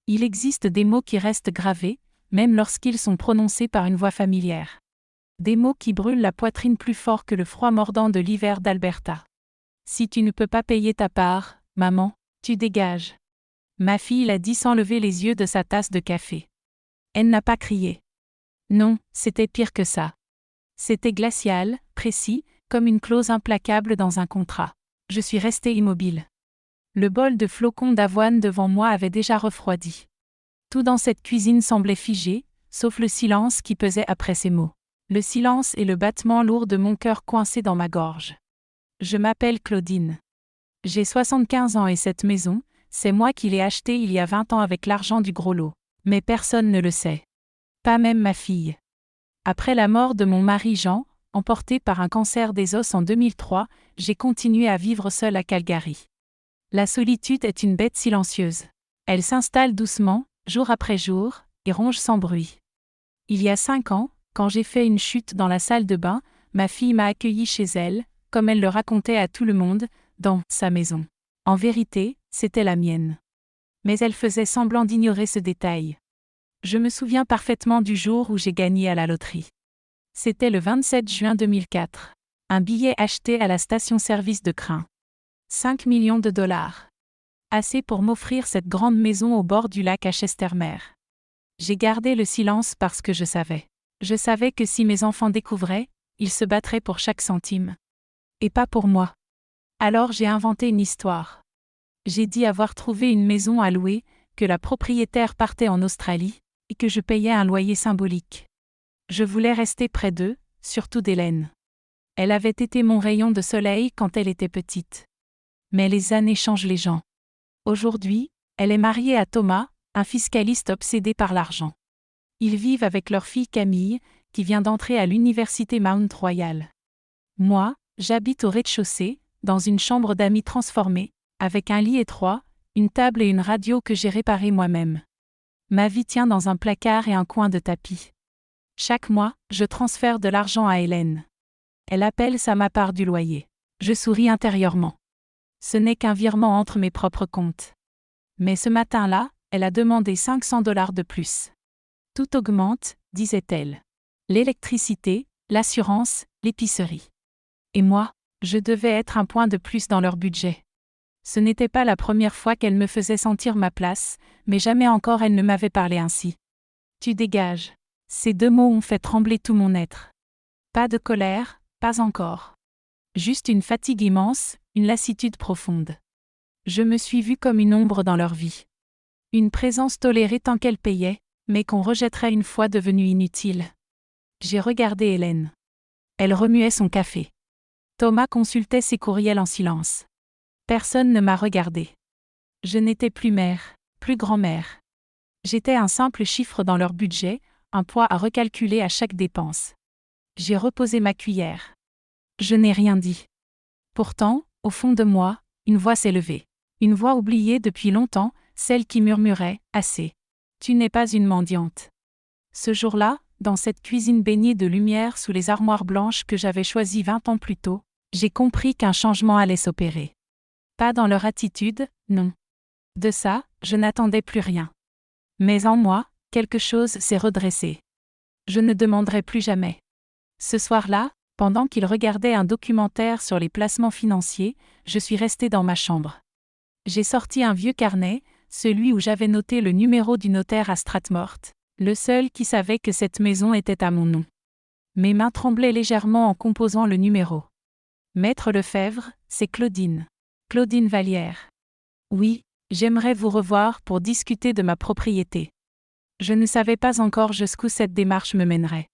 Il existe des mots qui restent gravés, même lorsqu'ils sont prononcés par une voix familière. Des mots qui brûlent la poitrine plus fort que le froid mordant de l'hiver d'Alberta. Si tu ne peux pas payer ta part, maman, tu dégages. Ma fille l'a dit sans lever les yeux de sa tasse de café. Elle n'a pas crié. Non, c'était pire que ça. C'était glacial, précis, comme une clause implacable dans un contrat. Je suis restée immobile. Le bol de flocons d'avoine devant moi avait déjà refroidi. Tout dans cette cuisine semblait figé, sauf le silence qui pesait après ces mots. Le silence et le battement lourd de mon cœur coincé dans ma gorge. Je m'appelle Claudine. J'ai 75 ans et cette maison, c'est moi qui l'ai achetée il y a 20 ans avec l'argent du gros lot. Mais personne ne le sait. Pas même ma fille. Après la mort de mon mari Jean, emporté par un cancer des os en 2003, j'ai continué à vivre seule à Calgary. La solitude est une bête silencieuse. Elle s'installe doucement, jour après jour, et ronge sans bruit. Il y a 5 ans, quand j'ai fait une chute dans la salle de bain, ma fille m'a accueillie chez elle, comme elle le racontait à tout le monde, dans sa maison. En vérité, c'était la mienne. Mais elle faisait semblant d'ignorer ce détail. Je me souviens parfaitement du jour où j'ai gagné à la loterie. C'était le 27 juin 2004. Un billet acheté à la station-service de Crin. 5 millions de dollars. Assez pour m'offrir cette grande maison au bord du lac à Chestermer. J'ai gardé le silence parce que je savais. Je savais que si mes enfants découvraient, ils se battraient pour chaque centime. Et pas pour moi. Alors j'ai inventé une histoire. J'ai dit avoir trouvé une maison à louer, que la propriétaire partait en Australie, et que je payais un loyer symbolique. Je voulais rester près d'eux, surtout d'Hélène. Elle avait été mon rayon de soleil quand elle était petite. Mais les années changent les gens. Aujourd'hui, elle est mariée à Thomas, un fiscaliste obsédé par l'argent. Ils vivent avec leur fille Camille, qui vient d'entrer à l'université Mount Royal. Moi, j'habite au rez-de-chaussée, dans une chambre d'amis transformée, avec un lit étroit, une table et une radio que j'ai réparée moi-même. Ma vie tient dans un placard et un coin de tapis. Chaque mois, je transfère de l'argent à Hélène. Elle appelle ça ma part du loyer. Je souris intérieurement. Ce n'est qu'un virement entre mes propres comptes. Mais ce matin-là, elle a demandé 500 $ de plus. Tout augmente, disait-elle. L'électricité, l'assurance, l'épicerie. Et moi, je devais être un point de plus dans leur budget. Ce n'était pas la première fois qu'elle me faisait sentir ma place, mais jamais encore elle ne m'avait parlé ainsi. Tu dégages. Ces 2 mots ont fait trembler tout mon être. Pas de colère, pas encore. Juste une fatigue immense, une lassitude profonde. Je me suis vue comme une ombre dans leur vie. Une présence tolérée tant qu'elle payait, mais qu'on rejetterait une fois devenue inutile. J'ai regardé Hélène. Elle remuait son café. Thomas consultait ses courriels en silence. Personne ne m'a regardé. Je n'étais plus mère, plus grand-mère. J'étais un simple chiffre dans leur budget, un poids à recalculer à chaque dépense. J'ai reposé ma cuillère. Je n'ai rien dit. Pourtant, au fond de moi, une voix s'est levée. Une voix oubliée depuis longtemps, celle qui murmurait « Assez. Tu n'es pas une mendiante. » Ce jour-là, dans cette cuisine baignée de lumière sous les armoires blanches que j'avais choisies 20 ans plus tôt, j'ai compris qu'un changement allait s'opérer. Pas dans leur attitude, non. De ça, je n'attendais plus rien. Mais en moi, quelque chose s'est redressé. Je ne demanderai plus jamais. Ce soir-là, pendant qu'ils regardaient un documentaire sur les placements financiers, je suis restée dans ma chambre. J'ai sorti un vieux carnet, celui où j'avais noté le numéro du notaire à Strathmore, le seul qui savait que cette maison était à mon nom. Mes mains tremblaient légèrement en composant le numéro. Maître Lefebvre, c'est Claudine. Claudine Vallière. Oui, j'aimerais vous revoir pour discuter de ma propriété. Je ne savais pas encore jusqu'où cette démarche me mènerait.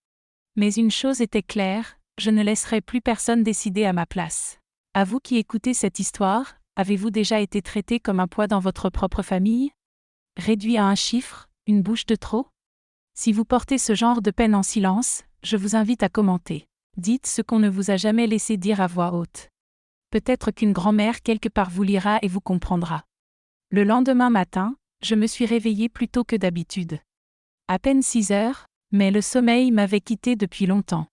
Mais une chose était claire, je ne laisserai plus personne décider à ma place. À vous qui écoutez cette histoire, avez-vous déjà été traité comme un poids dans votre propre famille? Réduit à un chiffre, une bouche de trop? Si vous portez ce genre de peine en silence, je vous invite à commenter. Dites ce qu'on ne vous a jamais laissé dire à voix haute. Peut-être qu'une grand-mère quelque part vous lira et vous comprendra. Le lendemain matin, je me suis réveillée plus tôt que d'habitude. À peine 6 heures, mais le sommeil m'avait quitté depuis longtemps.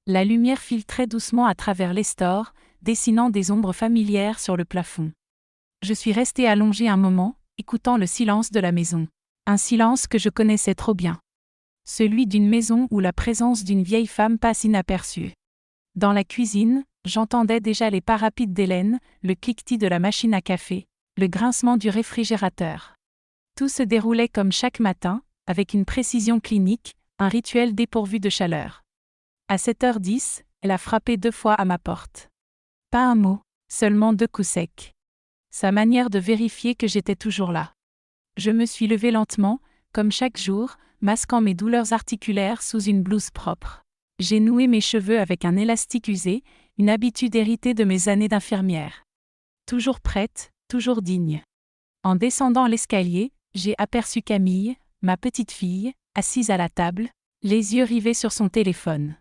La lumière filtrait doucement à travers les stores, dessinant des ombres familières sur le plafond. Je suis restée allongée un moment, écoutant le silence de la maison. Un silence que je connaissais trop bien. Celui d'une maison où la présence d'une vieille femme passe inaperçue. Dans la cuisine, j'entendais déjà les pas rapides d'Hélène, le cliquetis de la machine à café, le grincement du réfrigérateur. Tout se déroulait comme chaque matin, avec une précision clinique, un rituel dépourvu de chaleur. À 7h10, elle a frappé 2 fois à ma porte. Pas un mot, seulement 2 coups secs. Sa manière de vérifier que j'étais toujours là. Je me suis levée lentement, comme chaque jour, masquant mes douleurs articulaires sous une blouse propre. J'ai noué mes cheveux avec un élastique usé, une habitude héritée de mes années d'infirmière. Toujours prête, toujours digne. En descendant l'escalier, j'ai aperçu Camille, ma petite fille, assise à la table, les yeux rivés sur son téléphone.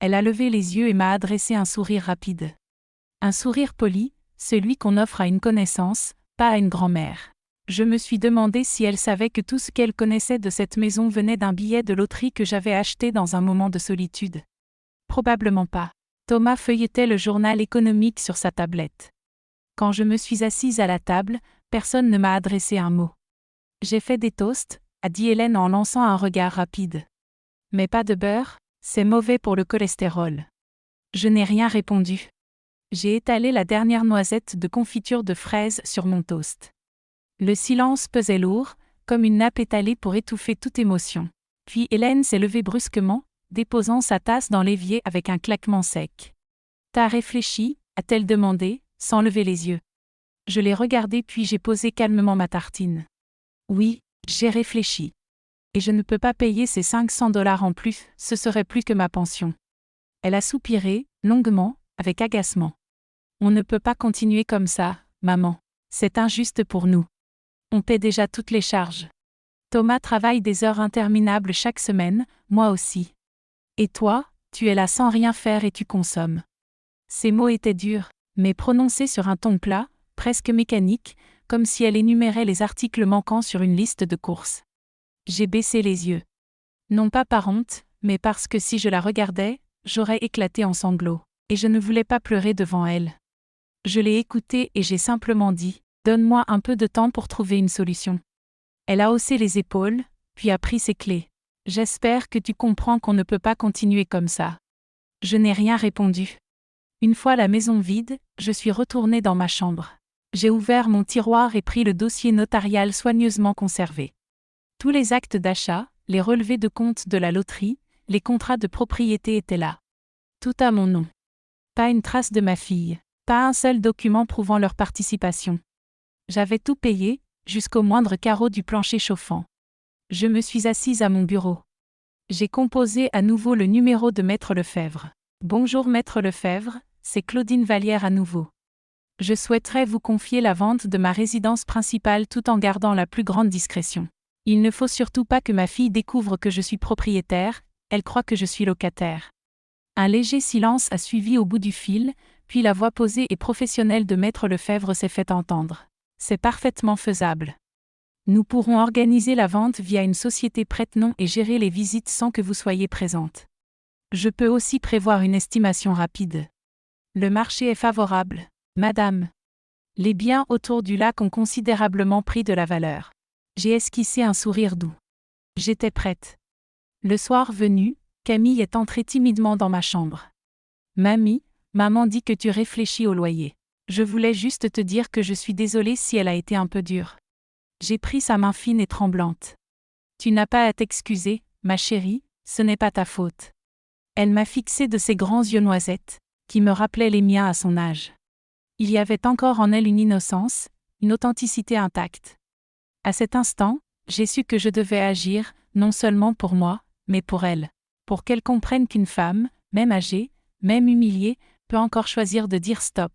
Elle a levé les yeux et m'a adressé un sourire rapide. Un sourire poli, celui qu'on offre à une connaissance, pas à une grand-mère. Je me suis demandé si elle savait que tout ce qu'elle connaissait de cette maison venait d'un billet de loterie que j'avais acheté dans un moment de solitude. Probablement pas. Thomas feuilletait le journal économique sur sa tablette. Quand je me suis assise à la table, personne ne m'a adressé un mot. J'ai fait des toasts, a dit Hélène en lançant un regard rapide. Mais pas de beurre, c'est mauvais pour le cholestérol. Je n'ai rien répondu. J'ai étalé la dernière noisette de confiture de fraises sur mon toast. Le silence pesait lourd, comme une nappe étalée pour étouffer toute émotion. Puis Hélène s'est levée brusquement, déposant sa tasse dans l'évier avec un claquement sec. « T'as réfléchi ?» a-t-elle demandé, sans lever les yeux. Je l'ai regardée puis j'ai posé calmement ma tartine. « Oui, j'ai réfléchi. Et je ne peux pas payer ces $500 en plus, ce serait plus que ma pension. » Elle a soupiré, longuement, avec agacement. « On ne peut pas continuer comme ça, maman. C'est injuste pour nous. On paie déjà toutes les charges. Thomas travaille des heures interminables chaque semaine, moi aussi. Et toi, tu es là sans rien faire et tu consommes. » Ces mots étaient durs, mais prononcés sur un ton plat, presque mécanique, comme si elle énumérait les articles manquants sur une liste de courses. J'ai baissé les yeux. Non pas par honte, mais parce que si je la regardais, j'aurais éclaté en sanglots, et je ne voulais pas pleurer devant elle. Je l'ai écoutée et j'ai simplement dit « Donne-moi un peu de temps pour trouver une solution. » Elle a haussé les épaules, puis a pris ses clés. « J'espère que tu comprends qu'on ne peut pas continuer comme ça. » Je n'ai rien répondu. Une fois la maison vide, je suis retournée dans ma chambre. J'ai ouvert mon tiroir et pris le dossier notarial soigneusement conservé. Tous les actes d'achat, les relevés de compte de la loterie, les contrats de propriété étaient là. Tout à mon nom. Pas une trace de ma fille, pas un seul document prouvant leur participation. J'avais tout payé, jusqu'au moindre carreau du plancher chauffant. Je me suis assise à mon bureau. J'ai composé à nouveau le numéro de Maître Lefebvre. « Bonjour Maître Lefebvre, c'est Claudine Vallière à nouveau. Je souhaiterais vous confier la vente de ma résidence principale tout en gardant la plus grande discrétion. Il ne faut surtout pas que ma fille découvre que je suis propriétaire, elle croit que je suis locataire. » Un léger silence a suivi au bout du fil, puis la voix posée et professionnelle de Maître Lefebvre s'est fait entendre. « C'est parfaitement faisable. Nous pourrons organiser la vente via une société prête-nom et gérer les visites sans que vous soyez présente. Je peux aussi prévoir une estimation rapide. Le marché est favorable, madame. Les biens autour du lac ont considérablement pris de la valeur. » J'ai esquissé un sourire doux. J'étais prête. Le soir venu, Camille est entrée timidement dans ma chambre. « Mamie, maman dit que tu réfléchis au loyer. Je voulais juste te dire que je suis désolée si elle a été un peu dure. » J'ai pris sa main fine et tremblante. « Tu n'as pas à t'excuser, ma chérie, ce n'est pas ta faute. » Elle m'a fixé de ses grands yeux noisettes, qui me rappelaient les miens à son âge. Il y avait encore en elle une innocence, une authenticité intacte. À cet instant, j'ai su que je devais agir, non seulement pour moi, mais pour elle. Pour qu'elle comprenne qu'une femme, même âgée, même humiliée, peut encore choisir de dire stop.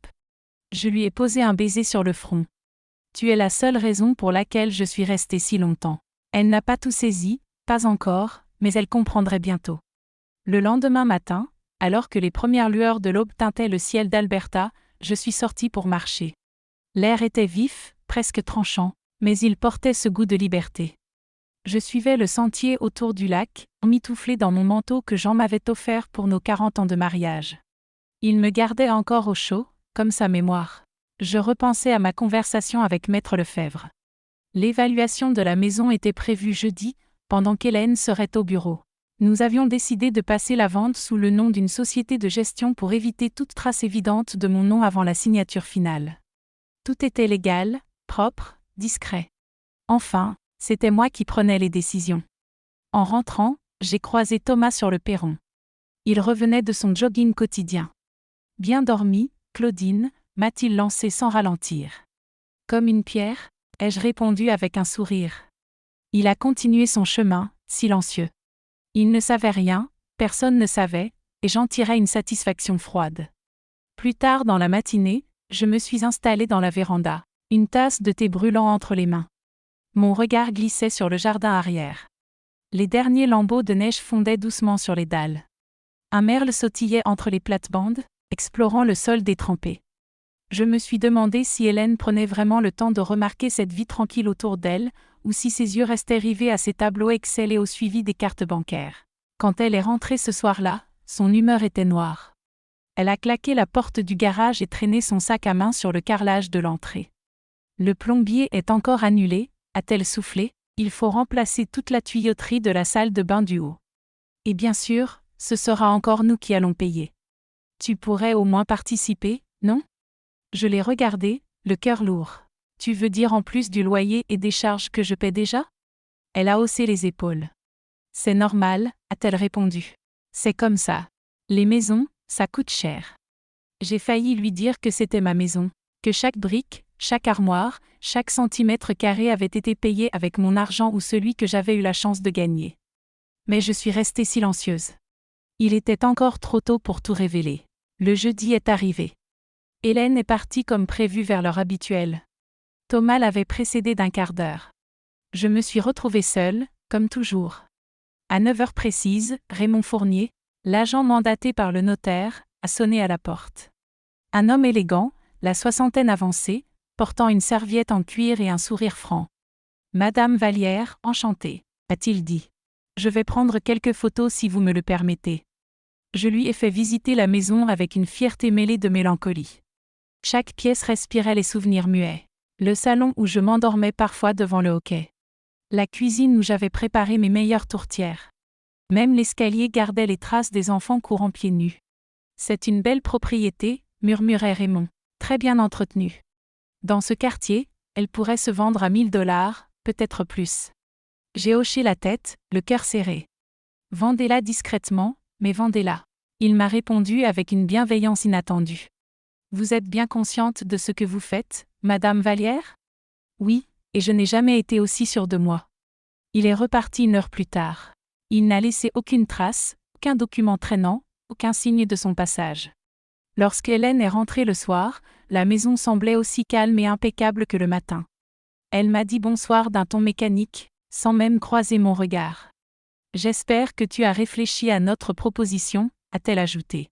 Je lui ai posé un baiser sur le front. « Tu es la seule raison pour laquelle je suis restée si longtemps. » Elle n'a pas tout saisi, pas encore, mais elle comprendrait bientôt. Le lendemain matin, alors que les premières lueurs de l'aube teintaient le ciel d'Alberta, je suis sortie pour marcher. L'air était vif, presque tranchant, mais il portait ce goût de liberté. Je suivais le sentier autour du lac, emmitouflée dans mon manteau que Jean m'avait offert pour nos 40 ans de mariage. Il me gardait encore au chaud, comme sa mémoire. Je repensais à ma conversation avec Maître Lefebvre. L'évaluation de la maison était prévue jeudi, pendant qu'Hélène serait au bureau. Nous avions décidé de passer la vente sous le nom d'une société de gestion pour éviter toute trace évidente de mon nom avant la signature finale. Tout était légal, propre, discret. Enfin, c'était moi qui prenais les décisions. En rentrant, j'ai croisé Thomas sur le perron. Il revenait de son jogging quotidien. Bien dormi, Claudine, m'a-t-il lancé sans ralentir. Comme une pierre, ai-je répondu avec un sourire. Il a continué son chemin, silencieux. Il ne savait rien, personne ne savait, et j'en tirais une satisfaction froide. Plus tard dans la matinée, je me suis installée dans la véranda, une tasse de thé brûlant entre les mains. Mon regard glissait sur le jardin arrière. Les derniers lambeaux de neige fondaient doucement sur les dalles. Un merle sautillait entre les plates-bandes, explorant le sol détrempé. Je me suis demandé si Hélène prenait vraiment le temps de remarquer cette vie tranquille autour d'elle, ou si ses yeux restaient rivés à ses tableaux Excel et au suivi des cartes bancaires. Quand elle est rentrée ce soir-là, son humeur était noire. Elle a claqué la porte du garage et traîné son sac à main sur le carrelage de l'entrée. Le plombier est encore annulé, a-t-elle soufflé, il faut remplacer toute la tuyauterie de la salle de bain du haut. Et bien sûr, ce sera encore nous qui allons payer. Tu pourrais au moins participer, non ? Je l'ai regardé, le cœur lourd. Tu veux dire en plus du loyer et des charges que je paie déjà ? Elle a haussé les épaules. C'est normal, a-t-elle répondu. C'est comme ça. Les maisons, ça coûte cher. J'ai failli lui dire que c'était ma maison, que chaque brique, chaque armoire, chaque centimètre carré avait été payé avec mon argent ou celui que j'avais eu la chance de gagner. Mais je suis restée silencieuse. Il était encore trop tôt pour tout révéler. Le jeudi est arrivé. Hélène est partie comme prévu vers l'heure habituelle. Thomas l'avait précédée d'un quart d'heure. Je me suis retrouvée seule, comme toujours. À 9 heures précises, Raymond Fournier, l'agent mandaté par le notaire, a sonné à la porte. Un homme élégant, la soixantaine avancée, portant une serviette en cuir et un sourire franc. « Madame Vallière, enchantée », a-t-il dit. « Je vais prendre quelques photos si vous me le permettez. » Je lui ai fait visiter la maison avec une fierté mêlée de mélancolie. Chaque pièce respirait les souvenirs muets. Le salon où je m'endormais parfois devant le hockey. La cuisine où j'avais préparé mes meilleures tourtières. Même l'escalier gardait les traces des enfants courant pieds nus. C'est une belle propriété, murmurait Raymond, très bien entretenue. Dans ce quartier, elle pourrait se vendre à 1 000 $, peut-être plus. J'ai hoché la tête, le cœur serré. Vendez-la discrètement, mais vendez-la. Il m'a répondu avec une bienveillance inattendue. Vous êtes bien consciente de ce que vous faites, Madame Vallière ? Oui, et je n'ai jamais été aussi sûre de moi. Il est reparti 1 heure plus tard. Il n'a laissé aucune trace, aucun document traînant, aucun signe de son passage. Lorsque Hélène est rentrée le soir, la maison semblait aussi calme et impeccable que le matin. Elle m'a dit bonsoir d'un ton mécanique, sans même croiser mon regard. « J'espère que tu as réfléchi à notre proposition », a-t-elle ajouté.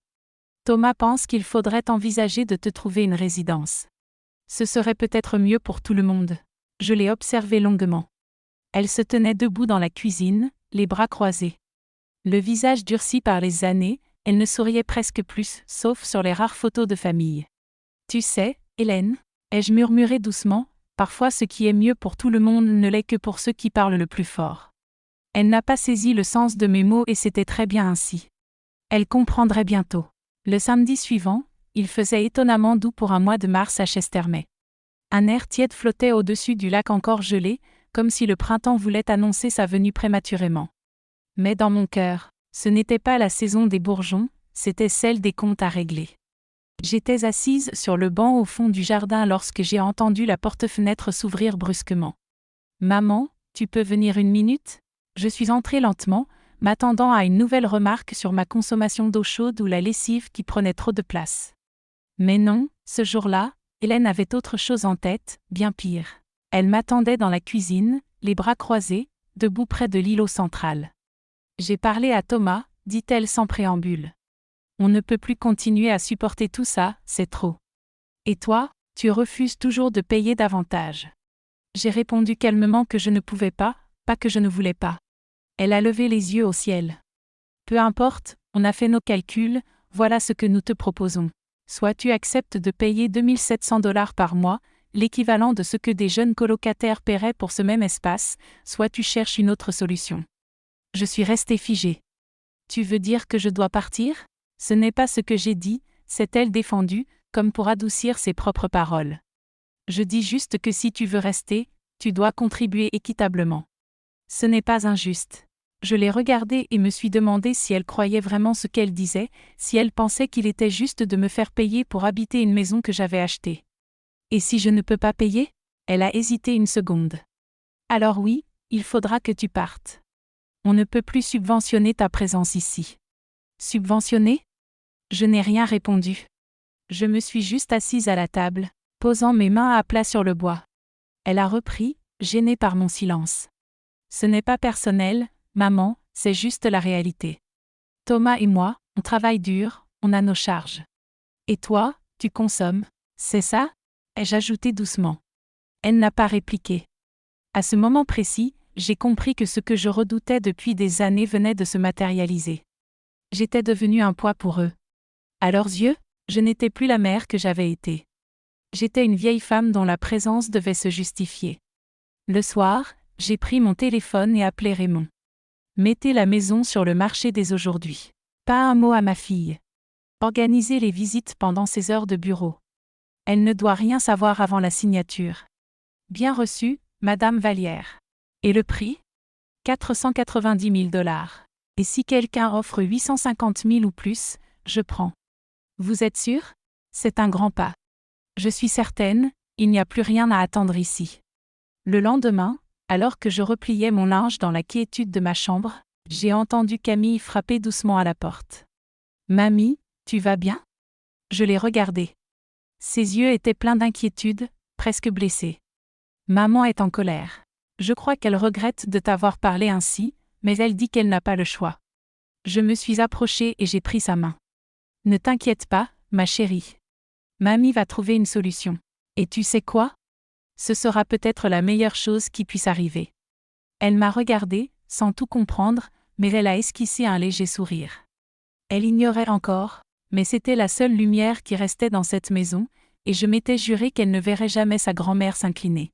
Thomas pense qu'il faudrait envisager de te trouver une résidence. Ce serait peut-être mieux pour tout le monde. Je l'ai observée longuement. Elle se tenait debout dans la cuisine, les bras croisés. Le visage durci par les années, elle ne souriait presque plus, sauf sur les rares photos de famille. « Tu sais, Hélène » ai-je murmuré doucement, « parfois ce qui est mieux pour tout le monde ne l'est que pour ceux qui parlent le plus fort. » Elle n'a pas saisi le sens de mes mots et c'était très bien ainsi. Elle comprendrait bientôt. Le samedi suivant, il faisait étonnamment doux pour un mois de mars à Chestermay. Un air tiède flottait au-dessus du lac encore gelé, comme si le printemps voulait annoncer sa venue prématurément. Mais dans mon cœur, ce n'était pas la saison des bourgeons, c'était celle des comptes à régler. J'étais assise sur le banc au fond du jardin lorsque j'ai entendu la porte-fenêtre s'ouvrir brusquement. « Maman, tu peux venir 1 minute ?» Je suis entrée lentement, m'attendant à une nouvelle remarque sur ma consommation d'eau chaude ou la lessive qui prenait trop de place. Mais non, ce jour-là, Hélène avait autre chose en tête, bien pire. Elle m'attendait dans la cuisine, les bras croisés, debout près de l'îlot central. « J'ai parlé à Thomas », dit-elle sans préambule. « On ne peut plus continuer à supporter tout ça, c'est trop. Et toi, tu refuses toujours de payer davantage. » J'ai répondu calmement que je ne pouvais pas que je ne voulais pas. Elle a levé les yeux au ciel. « Peu importe, on a fait nos calculs, voilà ce que nous te proposons. Soit tu acceptes de payer 2 700 $ par mois, l'équivalent de ce que des jeunes colocataires paieraient pour ce même espace, soit tu cherches une autre solution. Je suis restée figée. Tu veux dire que je dois partir? Ce n'est pas ce que j'ai dit, s'est-elle défendue, comme pour adoucir ses propres paroles. Je dis juste que si tu veux rester, tu dois contribuer équitablement. Ce n'est pas injuste. Je l'ai regardée et me suis demandé si elle croyait vraiment ce qu'elle disait, si elle pensait qu'il était juste de me faire payer pour habiter une maison que j'avais achetée. Et si je ne peux pas payer? Elle a hésité une seconde. Alors oui, il faudra que tu partes. On ne peut plus subventionner ta présence ici. Subventionner? Je n'ai rien répondu. Je me suis juste assise à la table, posant mes mains à plat sur le bois. Elle a repris, gênée par mon silence. Ce n'est pas personnel, maman, c'est juste la réalité. Thomas et moi, on travaille dur, on a nos charges. Et toi, tu consommes, c'est ça? Ai-je ajouté doucement. Elle n'a pas répliqué. À ce moment précis, j'ai compris que ce que je redoutais depuis des années venait de se matérialiser. J'étais devenue un poids pour eux. À leurs yeux, je n'étais plus la mère que j'avais été. J'étais une vieille femme dont la présence devait se justifier. Le soir, j'ai pris mon téléphone et appelé Raymond. Mettez la maison sur le marché dès aujourd'hui. Pas un mot à ma fille. Organisez les visites pendant ses heures de bureau. Elle ne doit rien savoir avant la signature. Bien reçu, Madame Vallière. Et le prix? 490 000 $. Et si quelqu'un offre 850 000 ou plus, je prends. Vous êtes sûr? C'est un grand pas. Je suis certaine, il n'y a plus rien à attendre ici. Le lendemain, alors que je repliais mon linge dans la quiétude de ma chambre, j'ai entendu Camille frapper doucement à la porte. « Mamie, tu vas bien ?» Je l'ai regardée. Ses yeux étaient pleins d'inquiétude, presque blessés. Maman est en colère. Je crois qu'elle regrette de t'avoir parlé ainsi, mais elle dit qu'elle n'a pas le choix. Je me suis approchée et j'ai pris sa main. « Ne t'inquiète pas, ma chérie. Mamie va trouver une solution. Et tu sais quoi? Ce sera peut-être la meilleure chose qui puisse arriver. » Elle m'a regardée, sans tout comprendre, mais elle a esquissé un léger sourire. Elle ignorait encore, mais c'était la seule lumière qui restait dans cette maison, et je m'étais juré qu'elle ne verrait jamais sa grand-mère s'incliner.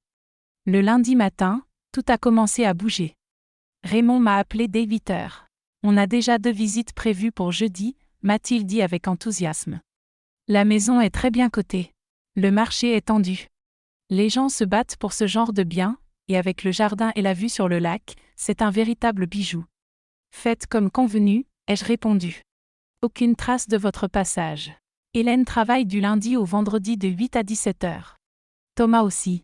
Le lundi matin, tout a commencé à bouger. Raymond m'a appelé dès 8 heures. On a déjà 2 visites prévues pour jeudi, m'a-t-il dit avec enthousiasme. La maison est très bien cotée. Le marché est tendu. Les gens se battent pour ce genre de bien, et avec le jardin et la vue sur le lac, c'est un véritable bijou. Faites comme convenu, ai-je répondu. Aucune trace de votre passage. Hélène travaille du lundi au vendredi de 8 à 17 heures. Thomas aussi.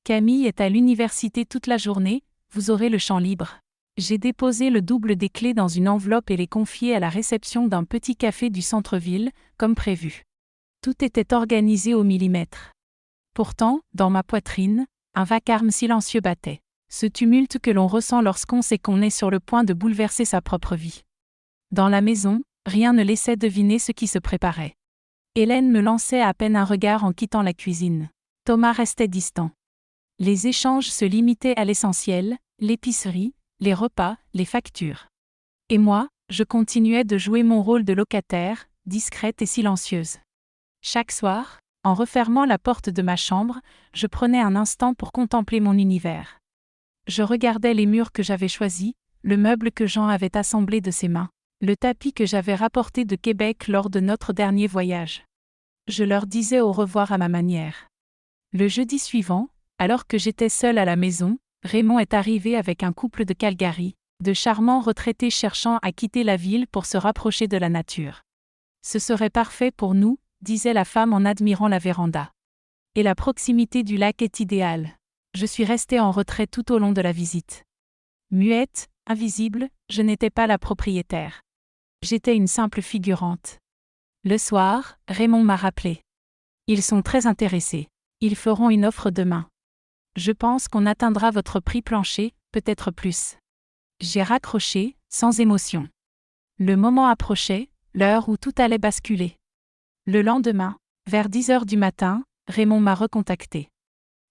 Camille est à l'université toute la journée, vous aurez le champ libre. J'ai déposé le double des clés dans une enveloppe et les confié à la réception d'un petit café du centre-ville, comme prévu. Tout était organisé au millimètre. Pourtant, dans ma poitrine, un vacarme silencieux battait. Ce tumulte que l'on ressent lorsqu'on sait qu'on est sur le point de bouleverser sa propre vie. Dans la maison, rien ne laissait deviner ce qui se préparait. Hélène me lançait à peine un regard en quittant la cuisine. Thomas restait distant. Les échanges se limitaient à l'essentiel, l'épicerie, les repas, les factures. Et moi, je continuais de jouer mon rôle de locataire, discrète et silencieuse. Chaque soir, en refermant la porte de ma chambre, je prenais un instant pour contempler mon univers. Je regardais les murs que j'avais choisis, le meuble que Jean avait assemblé de ses mains, le tapis que j'avais rapporté de Québec lors de notre dernier voyage. Je leur disais au revoir à ma manière. Le jeudi suivant, alors que j'étais seule à la maison, Raymond est arrivé avec un couple de Calgary, de charmants retraités cherchant à quitter la ville pour se rapprocher de la nature. Ce serait parfait pour nous, disait la femme en admirant la véranda. Et la proximité du lac est idéale. Je suis restée en retrait tout au long de la visite. Muette, invisible, je n'étais pas la propriétaire. J'étais une simple figurante. Le soir, Raymond m'a rappelé. Ils sont très intéressés. Ils feront une offre demain. Je pense qu'on atteindra votre prix plancher, peut-être plus. J'ai raccroché, sans émotion. Le moment approchait, l'heure où tout allait basculer. Le lendemain, vers 10 heures du matin, Raymond m'a recontacté.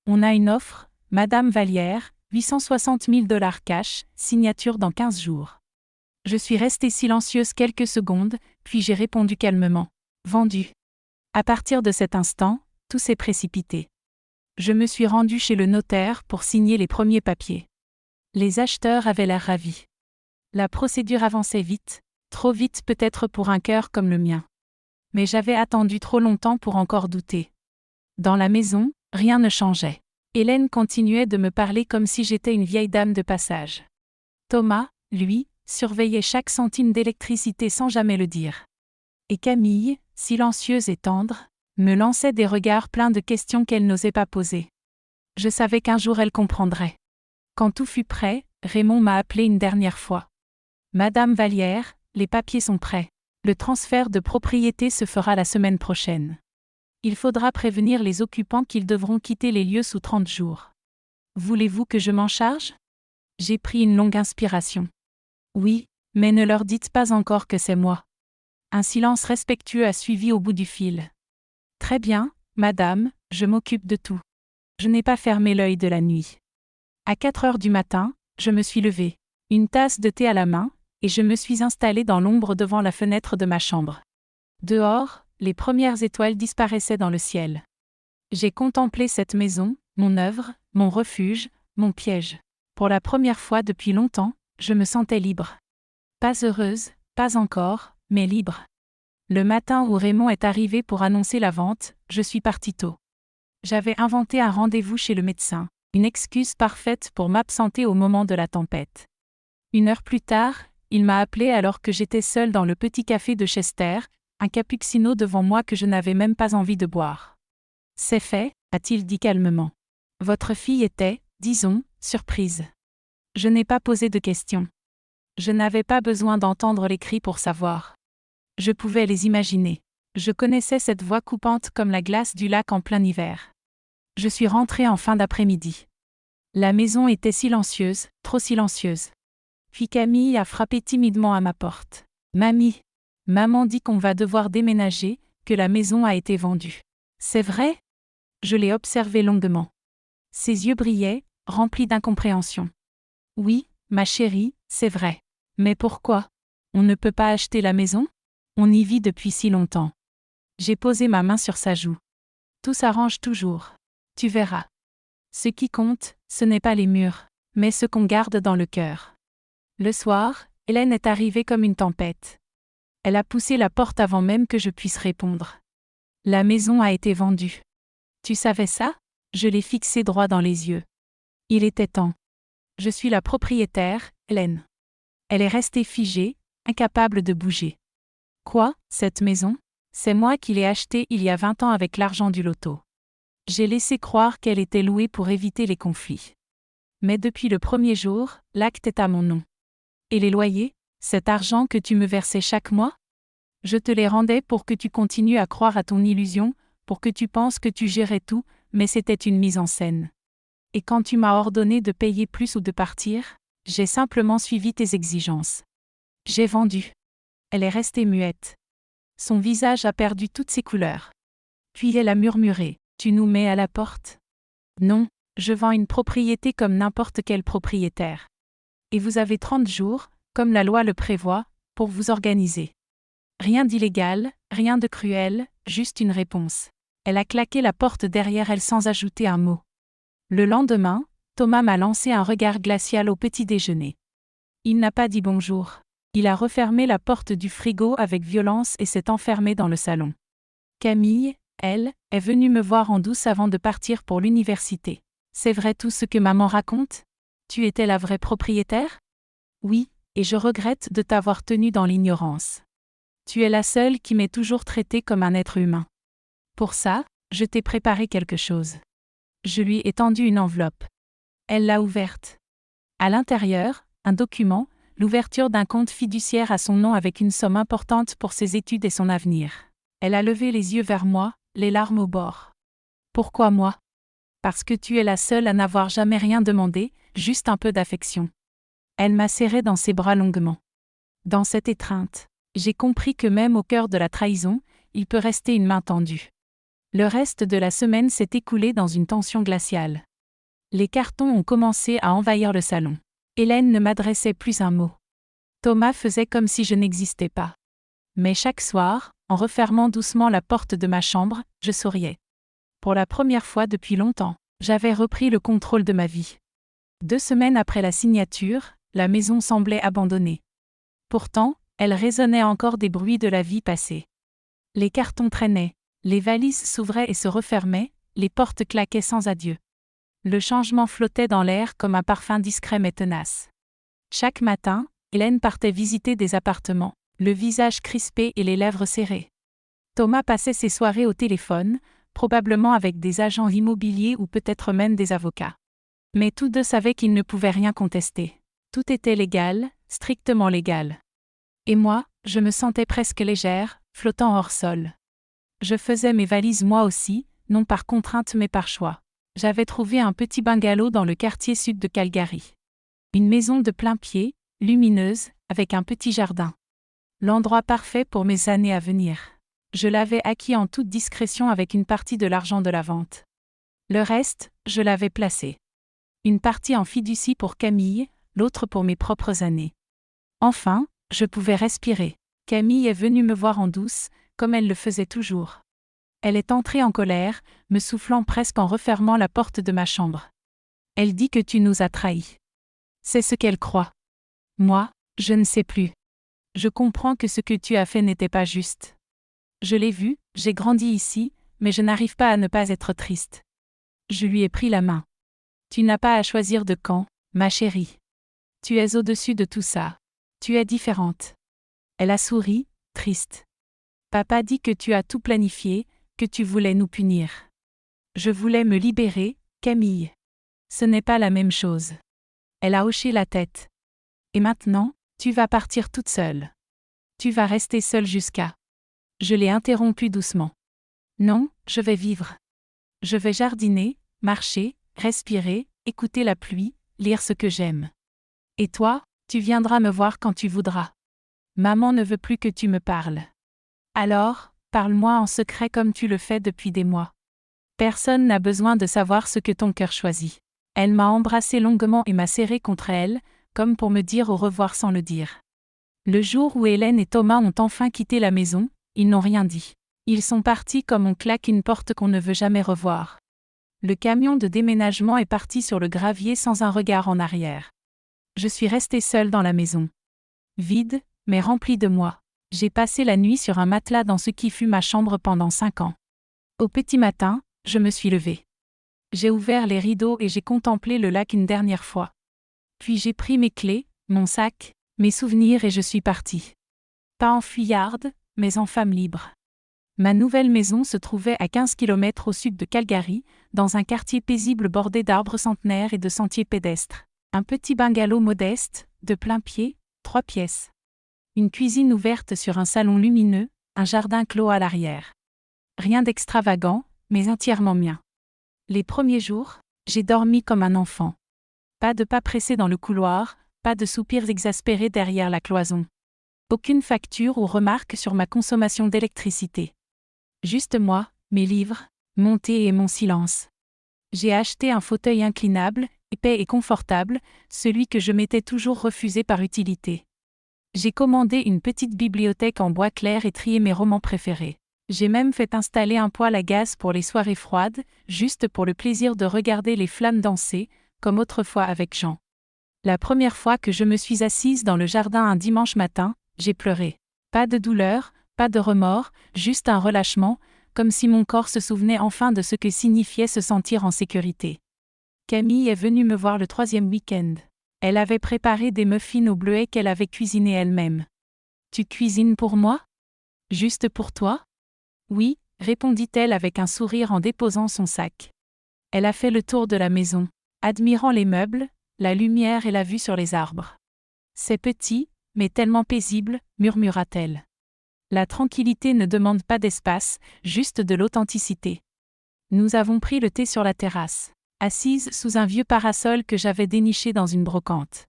On a une offre, Madame Vallière, 860 000 $ cash, signature dans 15 jours. Je suis restée silencieuse quelques secondes, puis j'ai répondu calmement. Vendu. À partir de cet instant, tout s'est précipité. Je me suis rendue chez le notaire pour signer les premiers papiers. Les acheteurs avaient l'air ravis. La procédure avançait vite, trop vite peut-être pour un cœur comme le mien. Mais j'avais attendu trop longtemps pour encore douter. Dans la maison, rien ne changeait. Hélène continuait de me parler comme si j'étais une vieille dame de passage. Thomas, lui, surveillait chaque centime d'électricité sans jamais le dire. Et Camille, silencieuse et tendre, me lançait des regards pleins de questions qu'elle n'osait pas poser. Je savais qu'un jour elle comprendrait. Quand tout fut prêt, Raymond m'a appelé une dernière fois. « Madame Vallière, les papiers sont prêts. Le transfert de propriété se fera la semaine prochaine. Il faudra prévenir les occupants qu'ils devront quitter les lieux sous 30 jours. Voulez-vous que je m'en charge ? » J'ai pris une longue inspiration. « Oui, mais ne leur dites pas encore que c'est moi. » Un silence respectueux a suivi au bout du fil. « Très bien, madame, je m'occupe de tout. » Je n'ai pas fermé l'œil de la nuit. À 4 heures du matin, je me suis levée, une tasse de thé à la main, et je me suis installée dans l'ombre devant la fenêtre de ma chambre. Dehors, les premières étoiles disparaissaient dans le ciel. J'ai contemplé cette maison, mon œuvre, mon refuge, mon piège. Pour la première fois depuis longtemps, je me sentais libre. Pas heureuse, pas encore, mais libre. Le matin où Raymond est arrivé pour annoncer la vente, je suis partie tôt. J'avais inventé un rendez-vous chez le médecin, une excuse parfaite pour m'absenter au moment de la tempête. 1 heure plus tard, il m'a appelé alors que j'étais seule dans le petit café de Chester, un cappuccino devant moi que je n'avais même pas envie de boire. « C'est fait », a-t-il dit calmement. « Votre fille était, disons, surprise. » Je n'ai pas posé de questions. Je n'avais pas besoin d'entendre les cris pour savoir. Je pouvais les imaginer. Je connaissais cette voix coupante comme la glace du lac en plein hiver. Je suis rentrée en fin d'après-midi. La maison était silencieuse, trop silencieuse. Puis Camille a frappé timidement à ma porte. « Mamie, maman dit qu'on va devoir déménager, que la maison a été vendue. C'est vrai ?» Je l'ai observé longuement. Ses yeux brillaient, remplis d'incompréhension. « Oui, ma chérie, c'est vrai. Mais pourquoi ? On ne peut pas acheter la maison ? On y vit depuis si longtemps. » J'ai posé ma main sur sa joue. « Tout s'arrange toujours. Tu verras. Ce qui compte, ce n'est pas les murs, mais ce qu'on garde dans le cœur. » Le soir, Hélène est arrivée comme une tempête. Elle a poussé la porte avant même que je puisse répondre. « La maison a été vendue. Tu savais ça ? » Je l'ai fixé droit dans les yeux. Il était temps. « Je suis la propriétaire, Hélène. » Elle est restée figée, incapable de bouger. « Quoi, cette maison ? C'est moi qui l'ai achetée il y a 20 ans avec l'argent du loto. » J'ai laissé croire qu'elle était louée pour éviter les conflits. Mais depuis le premier jour, l'acte est à mon nom. Et les loyers, cet argent que tu me versais chaque mois ? Je te les rendais pour que tu continues à croire à ton illusion, pour que tu penses que tu gérais tout, mais c'était une mise en scène. Et quand tu m'as ordonné de payer plus ou de partir, j'ai simplement suivi tes exigences. J'ai vendu. Elle est restée muette. Son visage a perdu toutes ses couleurs. Puis elle a murmuré. Tu nous mets à la porte ? Non, je vends une propriété comme n'importe quel propriétaire. Et vous avez 30 jours, comme la loi le prévoit, pour vous organiser. Rien d'illégal, rien de cruel, juste une réponse. Elle a claqué la porte derrière elle sans ajouter un mot. Le lendemain, Thomas m'a lancé un regard glacial au petit déjeuner. Il n'a pas dit bonjour. Il a refermé la porte du frigo avec violence et s'est enfermé dans le salon. Camille, elle, est venue me voir en douce avant de partir pour l'université. C'est vrai tout ce que maman raconte ? Tu étais la vraie propriétaire ? Oui, et je regrette de t'avoir tenue dans l'ignorance. Tu es la seule qui m'ait toujours traitée comme un être humain. Pour ça, je t'ai préparé quelque chose. Je lui ai tendu une enveloppe. Elle l'a ouverte. À l'intérieur, un document, l'ouverture d'un compte fiduciaire à son nom avec une somme importante pour ses études et son avenir. Elle a levé les yeux vers moi, les larmes au bord. Pourquoi moi ? Parce que tu es la seule à n'avoir jamais rien demandé, juste un peu d'affection. Elle m'a serré dans ses bras longuement. Dans cette étreinte, j'ai compris que même au cœur de la trahison, il peut rester une main tendue. Le reste de la semaine s'est écoulé dans une tension glaciale. Les cartons ont commencé à envahir le salon. Hélène ne m'adressait plus un mot. Thomas faisait comme si je n'existais pas. Mais chaque soir, en refermant doucement la porte de ma chambre, je souriais. Pour la première fois depuis longtemps, J'avais repris le contrôle de ma vie. 2 semaines après la signature, la maison semblait abandonnée. Pourtant, elle résonnait encore des bruits de la vie passée. Les cartons traînaient, les valises s'ouvraient et se refermaient, les portes claquaient sans adieu. Le changement flottait dans l'air comme un parfum discret mais tenace. Chaque matin, Hélène partait visiter des appartements, le visage crispé et les lèvres serrées. Thomas passait ses soirées au téléphone, probablement avec des agents immobiliers ou peut-être même des avocats. Mais tous deux savaient qu'ils ne pouvaient rien contester. Tout était légal, strictement légal. Et moi, je me sentais presque légère, flottant hors sol. Je faisais mes valises moi aussi, non par contrainte mais par choix. J'avais trouvé un petit bungalow dans le quartier sud de Calgary. Une maison de plein pied, lumineuse, avec un petit jardin. L'endroit parfait pour mes années à venir. Je l'avais acquis en toute discrétion avec une partie de l'argent de la vente. Le reste, je l'avais placé. Une partie en fiducie pour Camille, l'autre pour mes propres années. Enfin, je pouvais respirer. Camille est venue me voir en douce, comme elle le faisait toujours. Elle est entrée en colère, me soufflant presque en refermant la porte de ma chambre. Elle dit que tu nous as trahis. C'est ce qu'elle croit. Moi, je ne sais plus. Je comprends que ce que tu as fait n'était pas juste. Je l'ai vu, j'ai grandi ici, mais je n'arrive pas à ne pas être triste. Je lui ai pris la main. Tu n'as pas à choisir de camp, ma chérie. Tu es au-dessus de tout ça. Tu es différente. Elle a souri, triste. Papa dit que tu as tout planifié, que tu voulais nous punir. Je voulais me libérer, Camille. Ce n'est pas la même chose. Elle a hoché la tête. Et maintenant, tu vas partir toute seule. Tu vas rester seule jusqu'à... Je l'ai interrompu doucement. Non, je vais vivre. Je vais jardiner, marcher, respirer, écouter la pluie, lire ce que j'aime. Et toi, tu viendras me voir quand tu voudras. Maman ne veut plus que tu me parles. Alors, parle-moi en secret comme tu le fais depuis des mois. Personne n'a besoin de savoir ce que ton cœur choisit. Elle m'a embrassé longuement et m'a serré contre elle, comme pour me dire au revoir sans le dire. Le jour où Hélène et Thomas ont enfin quitté la maison, ils n'ont rien dit. Ils sont partis comme on claque une porte qu'on ne veut jamais revoir. Le camion de déménagement est parti sur le gravier sans un regard en arrière. Je suis restée seule dans la maison. Vide, mais remplie de moi. J'ai passé la nuit sur un matelas dans ce qui fut ma chambre pendant 5 ans. Au petit matin, je me suis levée. J'ai ouvert les rideaux et j'ai contemplé le lac une dernière fois. Puis j'ai pris mes clés, mon sac, mes souvenirs et je suis partie. Pas en fuyarde, mais en femme libre. Ma nouvelle maison se trouvait à 15 km au sud de Calgary, dans un quartier paisible bordé d'arbres centenaires et de sentiers pédestres. Un petit bungalow modeste, de plein pied, 3 pièces. Une cuisine ouverte sur un salon lumineux, un jardin clos à l'arrière. Rien d'extravagant, mais entièrement mien. Les premiers jours, j'ai dormi comme un enfant. Pas de pas pressés dans le couloir, pas de soupirs exaspérés derrière la cloison. Aucune facture ou remarque sur ma consommation d'électricité. Juste moi, mes livres, mon thé et mon silence. J'ai acheté un fauteuil inclinable, épais et confortable, celui que je m'étais toujours refusé par utilité. J'ai commandé une petite bibliothèque en bois clair et trié mes romans préférés. J'ai même fait installer un poêle à gaz pour les soirées froides, juste pour le plaisir de regarder les flammes danser, comme autrefois avec Jean. La première fois que je me suis assise dans le jardin un dimanche matin, j'ai pleuré. Pas de douleur, pas de remords, juste un relâchement, comme si mon corps se souvenait enfin de ce que signifiait se sentir en sécurité. Camille est venue me voir le 3e week-end. Elle avait préparé des muffins au bleuet qu'elle avait cuisiné elle-même. « Tu cuisines pour moi ? Juste pour toi ? » « Oui, » répondit-elle avec un sourire en déposant son sac. Elle a fait le tour de la maison, admirant les meubles, la lumière et la vue sur les arbres. « C'est petit, mais tellement paisible, » murmura-t-elle. La tranquillité ne demande pas d'espace, juste de l'authenticité. Nous avons pris le thé sur la terrasse, assise sous un vieux parasol que j'avais déniché dans une brocante.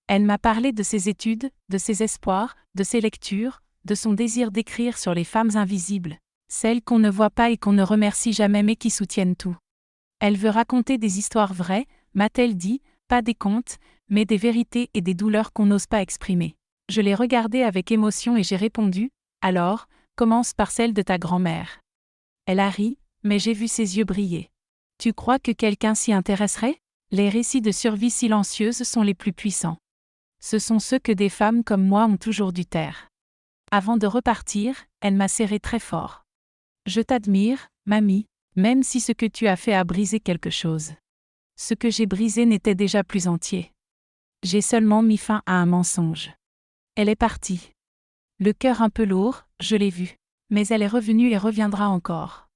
Elle m'a parlé de ses études, de ses espoirs, de ses lectures, de son désir d'écrire sur les femmes invisibles, celles qu'on ne voit pas et qu'on ne remercie jamais mais qui soutiennent tout. Elle veut raconter des histoires vraies, m'a-t-elle dit, pas des contes, mais des vérités et des douleurs qu'on n'ose pas exprimer. Je l'ai regardée avec émotion et j'ai répondu, « Alors, commence par celle de ta grand-mère. » Elle a ri, mais j'ai vu ses yeux briller. Tu crois que quelqu'un s'y intéresserait? Les récits de survie silencieuse sont les plus puissants. Ce sont ceux que des femmes comme moi ont toujours dû taire. Avant de repartir, elle m'a serré très fort. Je t'admire, mamie, même si ce que tu as fait a brisé quelque chose. Ce que j'ai brisé n'était déjà plus entier. J'ai seulement mis fin à un mensonge. Elle est partie. Le cœur un peu lourd, je l'ai vue. Mais elle est revenue et reviendra encore.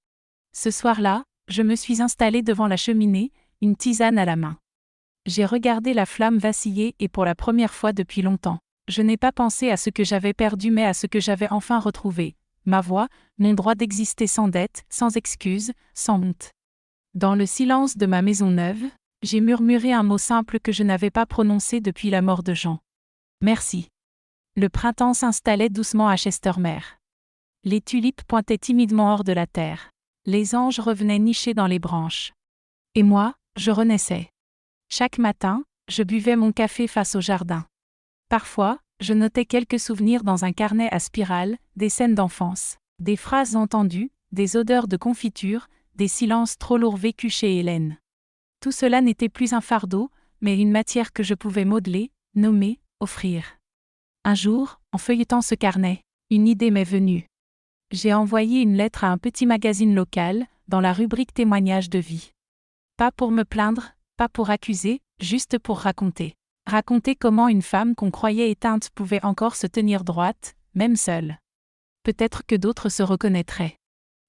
Ce soir-là, je me suis installée devant la cheminée, une tisane à la main. J'ai regardé la flamme vaciller et pour la première fois depuis longtemps, je n'ai pas pensé à ce que j'avais perdu mais à ce que j'avais enfin retrouvé. Ma voix, mon droit d'exister sans dette, sans excuse, sans honte. Dans le silence de ma maison neuve, j'ai murmuré un mot simple que je n'avais pas prononcé depuis la mort de Jean. Merci. Le printemps s'installait doucement à Chestermere. Les tulipes pointaient timidement hors de la terre. Les anges revenaient nicher dans les branches. Et moi, je renaissais. Chaque matin, je buvais mon café face au jardin. Parfois, je notais quelques souvenirs dans un carnet à spirale, des scènes d'enfance, des phrases entendues, des odeurs de confiture, des silences trop lourds vécus chez Hélène. Tout cela n'était plus un fardeau, mais une matière que je pouvais modeler, nommer, offrir. Un jour, en feuilletant ce carnet, une idée m'est venue. J'ai envoyé une lettre à un petit magazine local, dans la rubrique témoignages de vie. Pas pour me plaindre, pas pour accuser, juste pour raconter. Raconter comment une femme qu'on croyait éteinte pouvait encore se tenir droite, même seule. Peut-être que d'autres se reconnaîtraient.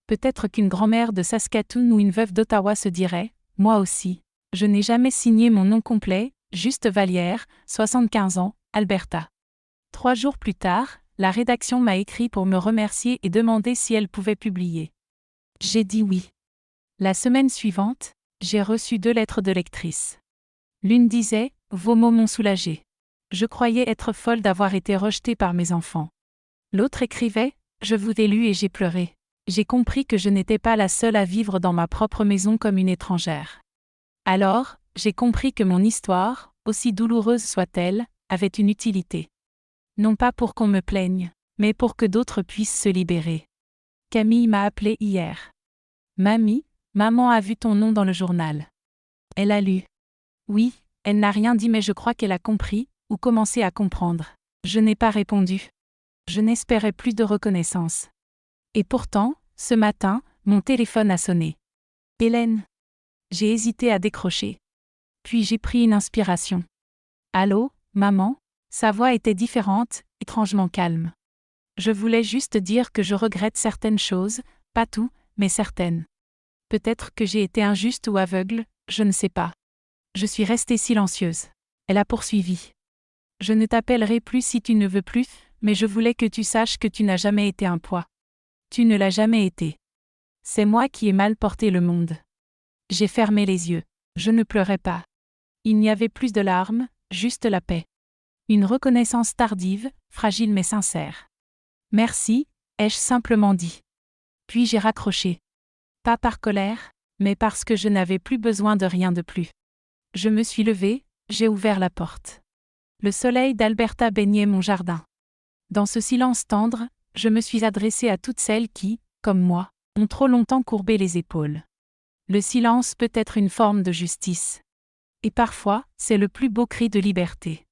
Peut-être qu'une grand-mère de Saskatoon ou une veuve d'Ottawa se dirait « Moi aussi ». Je n'ai jamais signé mon nom complet, juste Vallière, 75 ans, Alberta. 3 jours plus tard, la rédaction m'a écrit pour me remercier et demander si elle pouvait publier. J'ai dit oui. La semaine suivante, j'ai reçu 2 lettres de lectrices. L'une disait « Vos mots m'ont soulagée. Je croyais être folle d'avoir été rejetée par mes enfants. » L'autre écrivait « Je vous ai lu et j'ai pleuré. J'ai compris que je n'étais pas la seule à vivre dans ma propre maison comme une étrangère. Alors, j'ai compris que mon histoire, aussi douloureuse soit-elle, avait une utilité. Non pas pour qu'on me plaigne, mais pour que d'autres puissent se libérer. Camille m'a appelée hier. Mamie, maman a vu ton nom dans le journal. Elle a lu. Oui, elle n'a rien dit mais je crois qu'elle a compris, ou commencé à comprendre. Je n'ai pas répondu. Je n'espérais plus de reconnaissance. Et pourtant, ce matin, mon téléphone a sonné. Hélène. J'ai hésité à décrocher. Puis j'ai pris une inspiration. Allô, maman? Sa voix était différente, étrangement calme. Je voulais juste dire que je regrette certaines choses, pas tout, mais certaines. Peut-être que j'ai été injuste ou aveugle, je ne sais pas. Je suis restée silencieuse. Elle a poursuivi. Je ne t'appellerai plus si tu ne veux plus, mais je voulais que tu saches que tu n'as jamais été un poids. Tu ne l'as jamais été. C'est moi qui ai mal porté le monde. J'ai fermé les yeux. Je ne pleurais pas. Il n'y avait plus de larmes, juste la paix. Une reconnaissance tardive, fragile mais sincère. Merci, ai-je simplement dit. Puis j'ai raccroché. Pas par colère, mais parce que je n'avais plus besoin de rien de plus. Je me suis levée, j'ai ouvert la porte. Le soleil d'Alberta baignait mon jardin. Dans ce silence tendre, je me suis adressée à toutes celles qui, comme moi, ont trop longtemps courbé les épaules. Le silence peut être une forme de justice. Et parfois, c'est le plus beau cri de liberté.